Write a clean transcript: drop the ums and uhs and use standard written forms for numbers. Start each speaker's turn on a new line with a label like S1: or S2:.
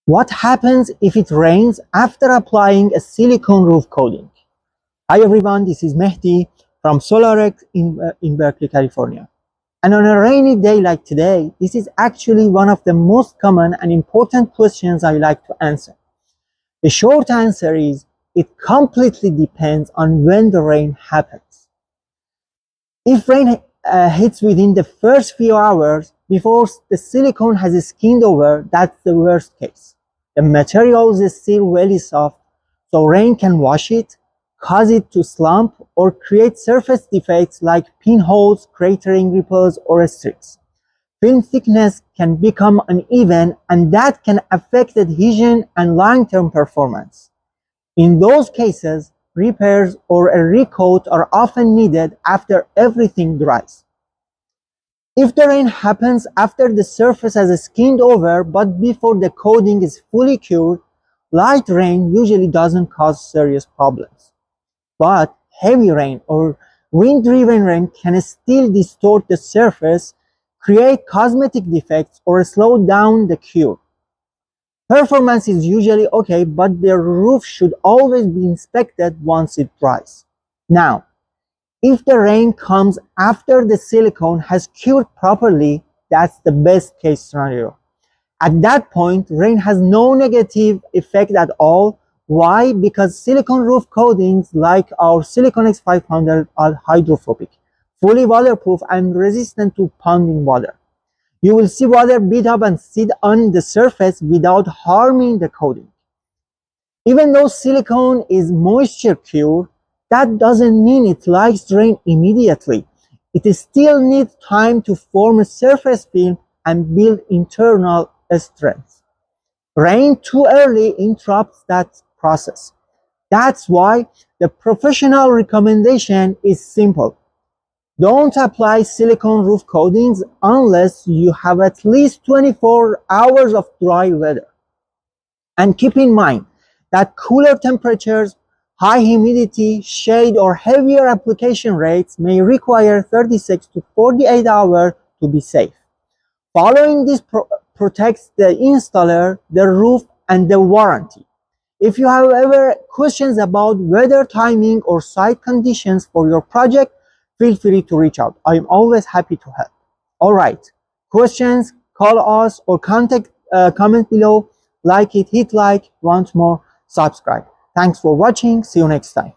S1: What happens if it rains after applying a silicone roof coating? Hi everyone, this is Mehdi from SolarEx in Berkeley, California. And on a rainy day like today, this is actually one of the most common and important questions I like to answer. The short answer is, it completely depends on when the rain happens. If rain hits within the first few hours before the silicone has skinned over, that's the worst case. The material is still really soft, so rain can wash it, cause it to slump, or create surface defects like pinholes, cratering, ripples, or streaks. Film thickness can become uneven, and that can affect adhesion and long-term performance. In those cases, repairs or a recoat are often needed after everything dries. If the rain happens after the surface has skinned over but before the coating is fully cured, light rain usually doesn't cause serious problems. But heavy rain or wind-driven rain can still distort the surface, create cosmetic defects, or slow down the cure. Performance is usually okay, but the roof should always be inspected once it dries. Now, if the rain comes after the silicone has cured properly, that's the best case scenario. At that point, rain has no negative effect at all. Why? Because silicone roof coatings like our SiliconEx 500 are hydrophobic, fully waterproof, and resistant to ponding water. You will see water beat up and sit on the surface without harming the coating. Even though silicone is moisture cured, that doesn't mean it likes rain immediately. It still needs time to form a surface film and build internal strength. Rain too early interrupts that process. That's why the professional recommendation is simple. Don't apply silicone roof coatings unless you have at least 24 hours of dry weather. And keep in mind that cooler temperatures, high humidity, shade, or heavier application rates may require 36 to 48 hours to be safe. Following this protects the installer, the roof, and the warranty. If you have ever questions about weather timing or site conditions for your project, feel free to reach out. I am always happy to help. Alright, questions, call us or comment below. Like it, hit like, want more, subscribe. Thanks for watching. See you next time.